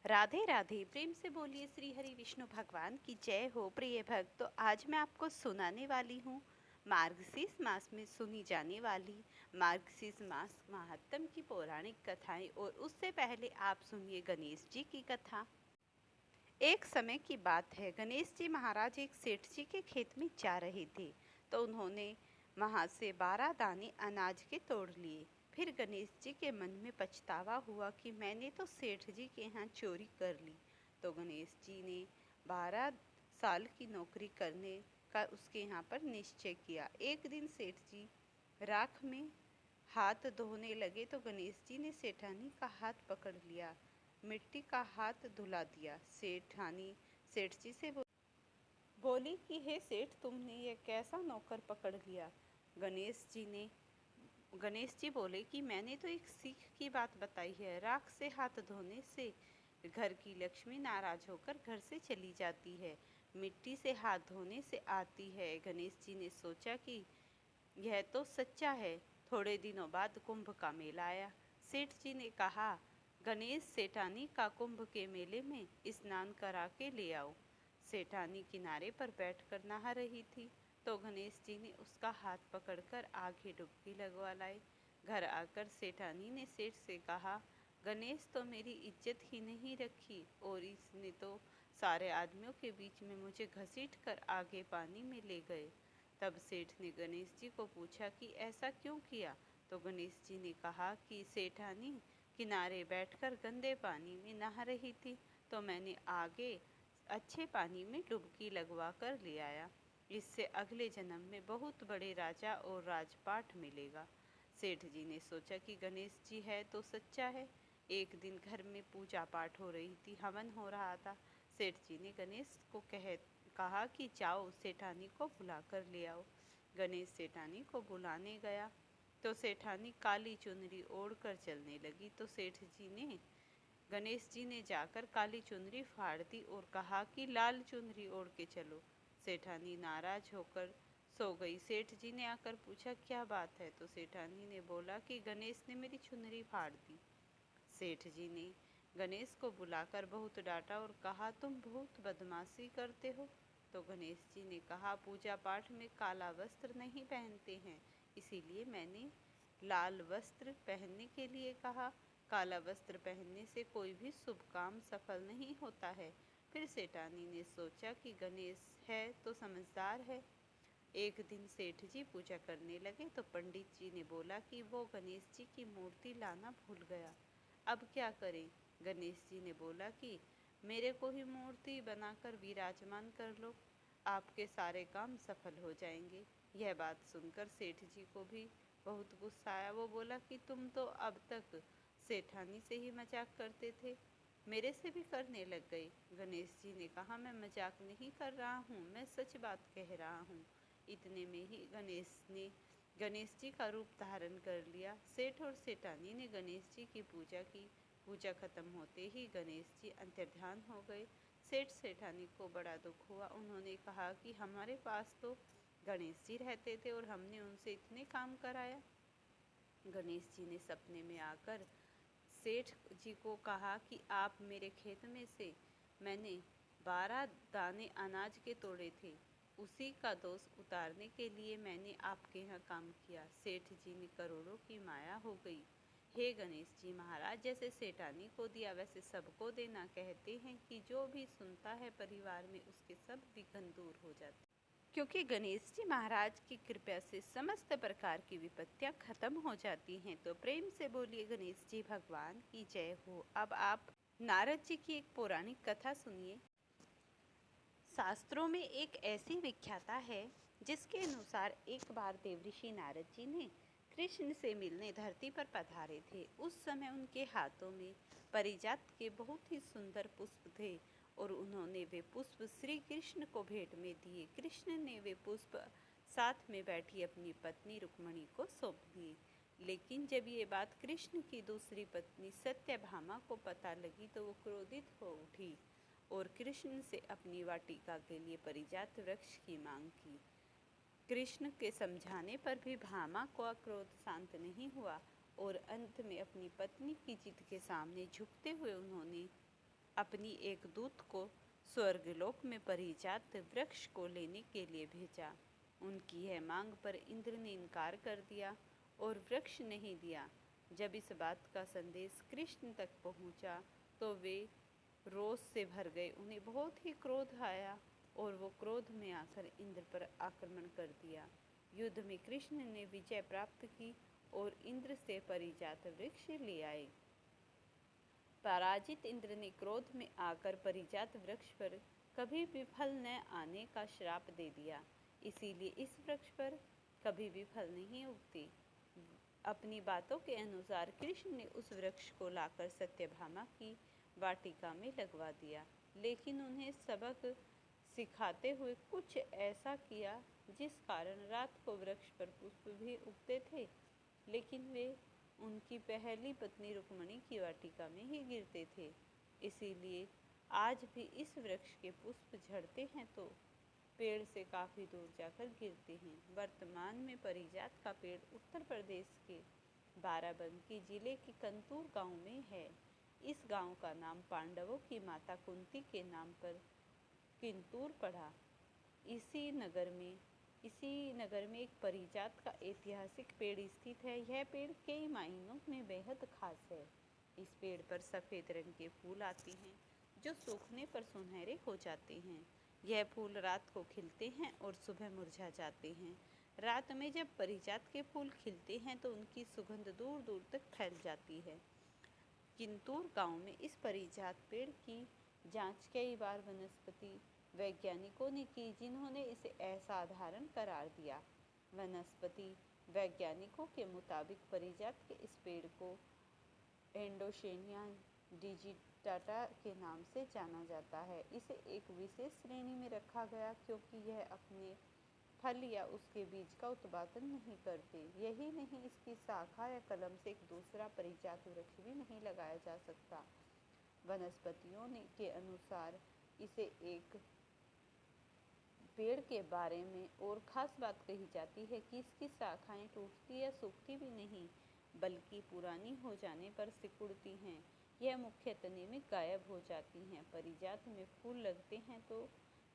राधे राधे। प्रेम से बोलिए श्री हरि विष्णु भगवान की जय हो। प्रिय भक्त, तो आज मैं आपको सुनाने वाली हूँ मार्गशीर्ष मास में सुनी जाने वाली मार्गशीर्ष मास महात्म की पौराणिक कथाएं। और उससे पहले आप सुनिए गणेश जी की कथा। एक समय की बात है, गणेश जी महाराज एक सेठ जी के खेत में जा रहे थे, तो उन्होंने वहां से 12 दाने अनाज के तोड़ लिए। फिर गणेश जी के मन में पछतावा हुआ कि मैंने तो सेठ जी के यहाँ चोरी कर ली। तो गणेश जी ने 12 साल की नौकरी करने का उसके यहाँ पर निश्चय किया। एक दिन सेठ जी राख में हाथ धोने लगे तो गणेश जी ने सेठानी का हाथ पकड़ लिया, मिट्टी का हाथ धुला दिया। सेठानी सेठ जी से बोली कि हे सेठ, तुमने ये कैसा नौकर पकड़ लिया। गणेश जी बोले कि मैंने तो एक सीख की बात बताई है। राख से हाथ धोने से घर की लक्ष्मी नाराज होकर घर से चली जाती है, मिट्टी से हाथ धोने से आती है। गणेश जी ने सोचा कि यह तो सच्चा है। थोड़े दिनों बाद कुंभ का मेला आया। सेठ जी ने कहा, गणेश, सेठानी का कुंभ के मेले में स्नान करा के ले आओ। सेठानी किनारे पर बैठकर नहा रही थी, तो गणेश जी ने उसका हाथ पकड़कर आगे डुबकी लगवा लाई। घर आकर सेठानी ने सेठ से कहा, गणेश तो मेरी इज्जत ही नहीं रखी और इसने तो सारे आदमियों के बीच में मुझे घसीट कर आगे पानी में ले गए। तब सेठ ने गणेश जी को पूछा कि ऐसा क्यों किया। तो गणेश जी ने कहा कि सेठानी किनारे बैठकर गंदे पानी में नहा रही थी, तो मैंने आगे अच्छे पानी में डुबकी लगवा कर ले आया। इससे अगले जन्म में बहुत बड़े राजा और राजपाट मिलेगा। सेठ जी ने सोचा कि गणेश जी है तो सच्चा है। एक दिन घर में पूजा पाठ हो रही थी, हवन हो रहा था। सेठ जी ने गणेश को कहा कि जाओ सेठानी को बुला कर ले आओ। गणेश सेठानी को बुलाने गया तो सेठानी काली चुनरी ओढ़कर चलने लगी। तो सेठ जी ने गणेश जी ने जाकर काली चुनरी फाड़ दी और कहा कि लाल चुनरी ओढ़ के चलो। सेठानी नाराज होकर सो गई। सेठ जी ने आकर पूछा, क्या बात है। तो सेठानी ने बोला कि गणेश ने मेरी चुनरी फाड़ दी। सेठ जी ने गणेश को बुलाकर बहुत डांटा और कहा, तुम बहुत बदमाशी करते हो। तो गणेश जी ने कहा, पूजा पाठ में काला वस्त्र नहीं पहनते हैं, इसीलिए मैंने लाल वस्त्र पहनने के लिए कहा। काला वस्त्र पहनने से कोई भी शुभ काम सफल नहीं होता है। फिर सेठानी ने सोचा कि गणेश है तो समझदार है। एक दिन सेठ जी पूजा करने लगे तो पंडित जी ने बोला कि वो गणेश जी की मूर्ति लाना भूल गया, अब क्या करें। गणेश जी ने बोला कि मेरे को ही मूर्ति बनाकर विराजमान कर लो, आपके सारे काम सफल हो जाएंगे। यह बात सुनकर सेठ जी को भी बहुत गुस्सा आया। वो बोला कि तुम तो अब तक सेठानी से ही मजाक करते थे, मेरे से भी करने लग गए। गणेश जी ने कहा, मैं मजाक नहीं कर रहा हूँ, मैं सच बात कह रहा हूँ। इतने में ही गणेश जी का रूप धारण कर लिया। सेठ और सेठानी ने गणेश जी की पूजा की। पूजा खत्म होते ही गणेश जी अंतर्ध्यान हो गए। सेठ सेठानी को बड़ा दुख हुआ। उन्होंने कहा कि हमारे पास तो गणेश जी रहते थे और हमने उनसे इतने काम कराया। गणेश जी ने सपने में आकर सेठ जी को कहा कि आप मेरे खेत में से मैंने 12 दाने अनाज के तोड़े थे, उसी का दोष उतारने के लिए मैंने आपके यहाँ काम किया। सेठ जी ने करोड़ों की माया हो गई। हे गणेश जी महाराज, जैसे सेठानी को दिया वैसे सबको देना। कहते हैं कि जो भी सुनता है परिवार में उसके सब विघ्न दूर हो जाते, क्योंकि गणेश जी महाराज की कृपा से समस्त प्रकार की विपत्तियां खत्म हो जाती हैं। तो प्रेम से बोलिए गणेश जी भगवान की जय हो। अब आप नारद जी की एक पौराणिक कथा सुनिए। शास्त्रों में एक ऐसी विख्याता है जिसके अनुसार एक बार देवऋषि नारद जी ने कृष्ण से मिलने धरती पर पधारे थे। उस समय उनके हाथों में पारिजात के बहुत ही सुंदर पुष्प थे और उन्होंने वे पुष्प श्री कृष्ण को भेंट में दिए। कृष्ण ने वे पुष्प साथ में बैठी अपनी पत्नी रुक्मणी को सौंप दिए। लेकिन जब ये बात कृष्ण की दूसरी पत्नी सत्यभामा को पता लगी तो वो क्रोधित हो उठी और कृष्ण से अपनी वाटिका के लिए पारिजात वृक्ष की मांग की। कृष्ण के समझाने पर भी भामा का क्रोध शांत नहीं हुआ और अंत में अपनी पत्नी की जिद के सामने झुकते हुए उन्होंने अपनी एक दूत को स्वर्गलोक में परिजात वृक्ष को लेने के लिए भेजा। उनकी यह मांग पर इंद्र ने इनकार कर दिया और वृक्ष नहीं दिया। जब इस बात का संदेश कृष्ण तक पहुंचा तो वे रोष से भर गए। उन्हें बहुत ही क्रोध आया और वो क्रोध में आकर इंद्र पर आक्रमण कर दिया। युद्ध में कृष्ण ने विजय प्राप्त की और इंद्र से परिजात वृक्ष ले आए। पराजित इंद्र ने क्रोध में आकर परिजात वृक्ष पर कभी भी फल न आने का श्राप दे दिया। इसीलिए इस वृक्ष पर कभी भी फल नहीं उगते। अपनी बातों के अनुसार कृष्ण ने उस वृक्ष को लाकर सत्यभामा की वाटिका में लगवा दिया, लेकिन उन्हें सबक सिखाते हुए कुछ ऐसा किया जिस कारण रात को वृक्ष पर पुष्प भी उगते थे, लेकिन वे उनकी पहली पत्नी रुक्मिणी की वाटिका में ही गिरते थे। इसीलिए आज भी इस वृक्ष के पुष्प झड़ते हैं तो पेड़ से काफ़ी दूर जाकर गिरते हैं। वर्तमान में परिजात का पेड़ उत्तर प्रदेश के बाराबंकी जिले के कंतूर गांव में है। इस गांव का नाम पांडवों की माता कुंती के नाम पर किंतूर पड़ा। इसी नगर में एक परिजात का ऐतिहासिक पेड़ स्थित है। यह पेड़ कई मायनों में बेहद खास है। इस पेड़ पर सफ़ेद रंग के फूल आते हैं जो सूखने पर सुनहरे हो जाते हैं। यह फूल रात को खिलते हैं और सुबह मुरझा जाते हैं। रात में जब परिजात के फूल खिलते हैं तो उनकी सुगंध दूर दूर तक फैल जाती है। किंतूर गांव में इस परिजात पेड़ की जांच कई बार वनस्पति वैज्ञानिकों ने की, जिन्होंने इसे असाधारण करार दिया। वनस्पति वैज्ञानिकों के मुताबिक परिजात के इस पेड़ को एंडोशेनिया डिजिटाटा के नाम से जाना जाता है। इसे एक विशेष श्रेणी में रखा गया क्योंकि यह अपने फल या उसके बीज का उत्पादन नहीं करते। यही नहीं, इसकी शाखा या कलम से एक दूसरा परिजात वृक्ष भी नहीं लगाया जा सकता। वनस्पतियों के अनुसार इसे एक पेड़ के बारे में और ख़ास बात कही जाती है कि इसकी शाखाएं टूटती या सूखती भी नहीं, बल्कि पुरानी हो जाने पर सिकुड़ती हैं। यह मुख्य तने में गायब हो जाती हैं। परिजात में फूल लगते हैं तो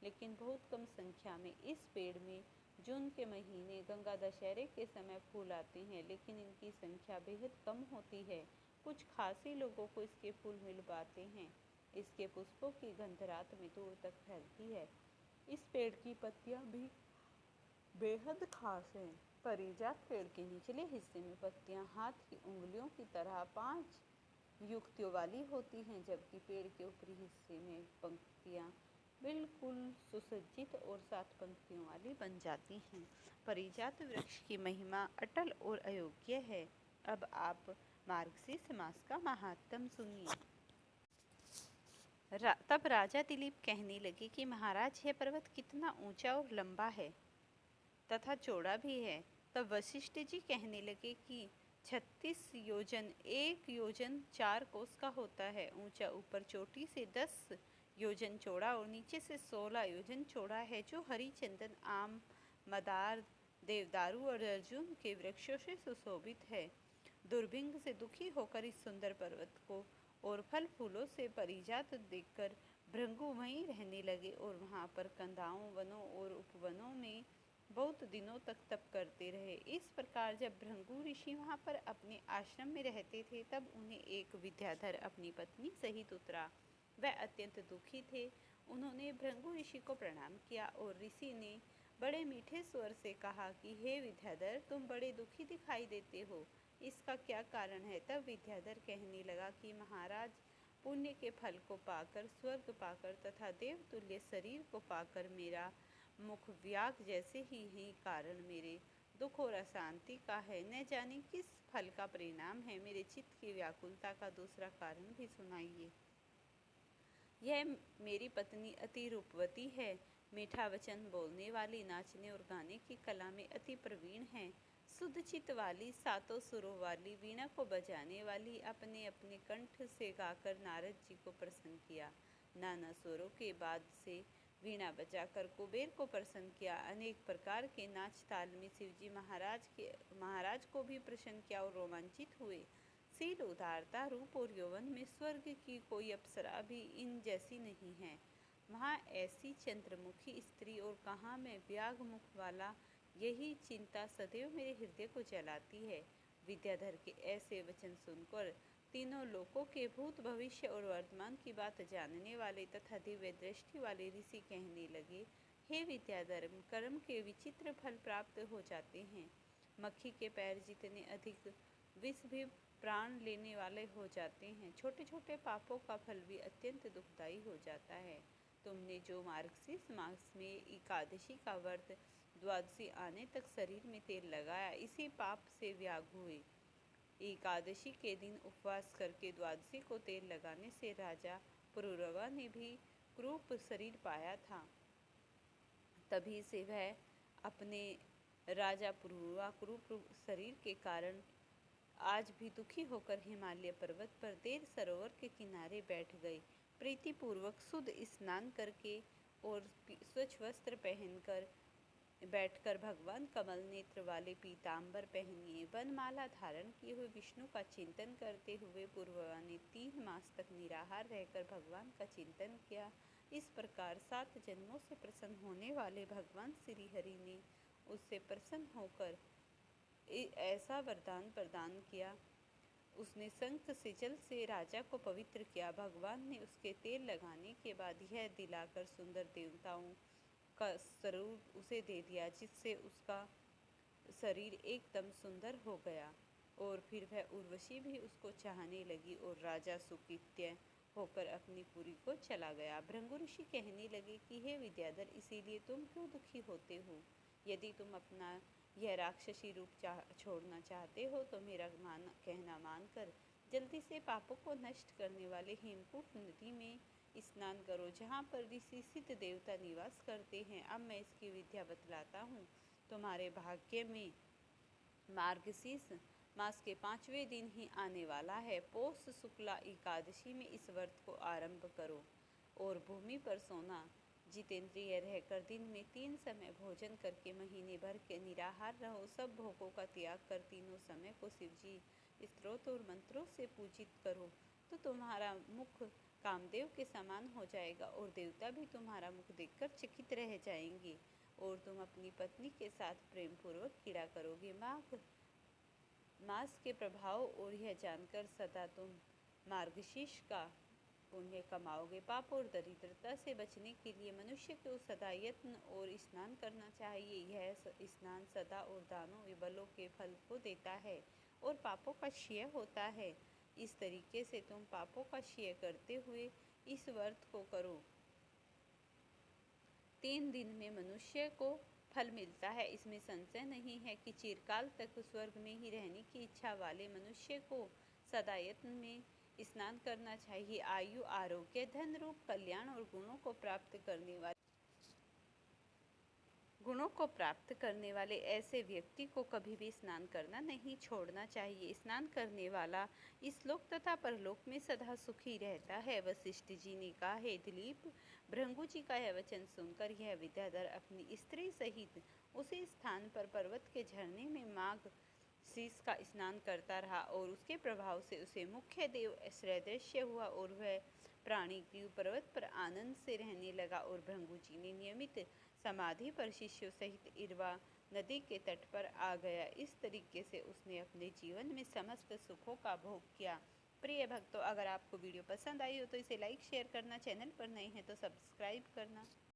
लेकिन बहुत कम संख्या में। इस पेड़ में जून के महीने गंगा दशहरे के समय फूल आते हैं, लेकिन इनकी संख्या बेहद कम होती है। कुछ खास ही लोगों को इसके फूल मिल पाते हैं। इसके पुष्पों की गंध रात में दूर तक फैलती है। इस पेड़ की पत्तियां भी बेहद खास हैं। परिजात पेड़ के निचले हिस्से में पत्तियां हाथ की उंगलियों की तरह 5 युक्तियों वाली होती हैं, जबकि पेड़ के ऊपरी हिस्से में पंक्तियां बिल्कुल सुसज्जित और 7 पंक्तियों वाली बन जाती हैं। परिजात वृक्ष की महिमा अटल और अयोग्य है। अब आप मार्गशीर्ष मास का महात्म सुनिए। तब राजा दिलीप कहने लगे कि महाराज, यह पर्वत कितना ऊंचा और लंबा है तथा चौड़ा भी है। तब वशिष्ठ जी कहने लगे कि 36 योजन 1 योजन 4 कोस का होता है। ऊंचा ऊपर चोटी से 10 योजन चौड़ा और नीचे से 16 योजन चौड़ा है, जो हरी चंदन, आम, मदार, देवदारू और अर्जुन के वृक्षों से सुशोभित है। दुर्भिंग से दुखी होकर इस सुंदर पर्वत को और फल फूलों से परिजात देखकर भृंगु वहीं रहने लगे और वहाँ पर कंदाओं, वनों और उपवनों में बहुत दिनों तक तप करते रहे। इस प्रकार जब भृंगु ऋषि वहाँ पर अपने आश्रम में रहते थे, तब उन्हें एक विद्याधर अपनी पत्नी सहित उतरा। वह अत्यंत दुखी थे। उन्होंने भृंगु ऋषि को प्रणाम किया और ऋषि ने बड़े मीठे स्वर से कहा कि हे विद्याधर, तुम बड़े दुखी दिखाई देते हो, इसका क्या कारण है? तब विद्याधर कहने लगा कि महाराज, पुण्य के फल को पाकर, स्वर्ग पाकर तथा देवतुल्य शरीर को पाकर मेरा मुख व्याघ्र जैसे ही कारण मेरे दुख और अशांति का है। न जाने किस फल का परिणाम है। मेरे चित्त की व्याकुलता का दूसरा कारण भी सुनाइए। यह मेरी पत्नी अति रूपवती है, मीठा वचन बोलने वाली, नाचने और गाने की कला में अति प्रवीण है, शुद्ध चित्त वाली, 7 सुरों वाली, वीणा को बजाने वाली। अपने अपने कंठ से गाकर नारद जी को प्रसन्न किया। नाना स्वरों के बाद से वीणा बजाकर कुबेर को प्रसन्न किया। अनेक प्रकार के नाच ताल में शिवजी महाराज को भी प्रसन्न किया और रोमांचित हुए। शील, उदारता, रूप और यौवन में स्वर्ग की कोई अप्सरा भी इन जैसी नहीं है। वहाँ ऐसी चंद्रमुखी स्त्री और कहाँ मैं व्याघ मुख वाला, यही चिंता सदैव मेरे हृदय को जलाती है। विद्याधर के ऐसे वचन सुनकर तीनों लोकों के भूत, भविष्य और वर्तमान की बात जानने वाले तथा दिव्य दृष्टि वाले ऋषि कहने लगे, हे विद्याधर, कर्म के विचित्र फल प्राप्त हो जाते हैं। मक्खी के पैर जितने अधिक विष भी प्राण लेने वाले हो जाते हैं। छोटे छोटे पापों का फल भी अत्यंत दुखदायी हो जाता है। तुमने जो मार्गशीर्ष मास में एकादशी का व्रत द्वादशी आने तक शरीर में तेल लगाया, इसी पाप से व्याग हुए। एकादशी के दिन उपवास करके द्वादशी को तेल लगाने से राजा पुरुरवा ने भी क्रूप शरीर पाया था। तभी से वह अपने राजा पुरुरवा क्रूप शरीर के कारण आज भी दुखी होकर हिमालय पर्वत पर देव सरोवर के किनारे बैठ गए। प्रीतिपूर्वक शुद्ध स्नान करके और स्वच्छ वस्त्र पहनकर बैठकर भगवान कमल नेत्र वाले पीताम्बर पहनिए वनमाला धारण किए हुए विष्णु का चिंतन करते हुए पुरुरवा ने 3 मास तक निराहार रहकर भगवान का चिंतन किया। इस प्रकार 7 जन्मों से प्रसन्न होने वाले भगवान श्री हरि ने उससे प्रसन्न होकर ऐसा वरदान प्रदान किया। उसने शंख से जल से राजा को पवित्र किया। भगवान ने उसके तेल लगाने के बाद यह दिलाकर सुंदर देवताओं का स्वरूप उसे दे दिया, जिससे उसका शरीर एकदम सुंदर हो गया। और फिर वह उर्वशी भी उसको चाहने लगी और राजा सुकृत्य होकर अपनी पुरी को चला गया। भृगु ऋषि कहने लगे कि हे विद्याधर, इसीलिए तुम क्यों दुखी होते हो? यदि तुम अपना यह राक्षसी रूप छोड़ना चाहते हो तो मेरा कहना मानकर जल्दी से पापों को नष्ट करने वाले हेमकूट नदी में स्नान करो, जहाँ पर ऋषि सिद्ध देवता निवास करते हैं। अब मैं इसकी विद्या बतलाता हूँ। तुम्हारे भाग्य में मार्गशीर्ष मास के 5वें दिन ही आने वाला है। पौष शुक्ला एकादशी में इस व्रत को आरंभ करो और भूमि पर सोना, जितेंद्रिय रहकर दिन में 3 समय भोजन करके महीने भर के निराहार रहो। सब भोगों का त्याग कर तीनों समय को शिवजी स्तोत्र और मंत्रों से पूजित करो, तो तुम्हारा मुख कामदेव के समान हो जाएगा और देवता भी तुम्हारा मुख देखकर चकित रह जाएंगे और तुम अपनी पत्नी के साथ प्रेम पूर्वक क्रीड़ा करोगे। मास के प्रभाव और यह जानकर सदा तुम मार्गशीर्ष का पुण्य कमाओगे। पाप और दरिद्रता से बचने के लिए मनुष्य को सदा यत्न और स्नान करना चाहिए। यह स्नान सदा और दानों बलों के फल को देता है और पापों का क्षय होता है। इस तरीके से तुम पापों का क्षय करते हुए इस व्रत को करो। 3 दिन में मनुष्य को फल मिलता है। इसमें संशय नहीं है कि चिरकाल तक स्वर्ग में ही रहने की इच्छा वाले मनुष्य को सदा यत्न में स्नान करना चाहिए। आयु, आरोग्य, धन रूप कल्याण और गुणों को प्राप्त करने वाले ऐसे व्यक्ति को कभी भी स्नान करना नहीं छोड़ना चाहिए। स्नान करने वाला इस-लोक तथा परलोक में सदा सुखी रहता है। वशिष्ठ जी ने कहा, हे दिलीप, भृगु जी का यह वचन सुनकर यह विद्याधर अपनी स्त्री सहित उसी स्थान पर पर्वत के झरने में मार्गशीर्ष का स्नान करता रहा और उसके प्रभाव से उसे मुख्य देव सदृश्य हुआ और वह प्राणी ग्रीव पर्वत पर आनंद से रहने लगा। और भृगु जी ने नियमित समाधि पर शिष्यों सहित इरवा नदी के तट पर आ गया। इस तरीके से उसने अपने जीवन में समस्त सुखों का भोग किया। प्रिय भक्तों, अगर आपको वीडियो पसंद आई हो तो इसे लाइक शेयर करना, चैनल पर नए हैं तो सब्सक्राइब करना।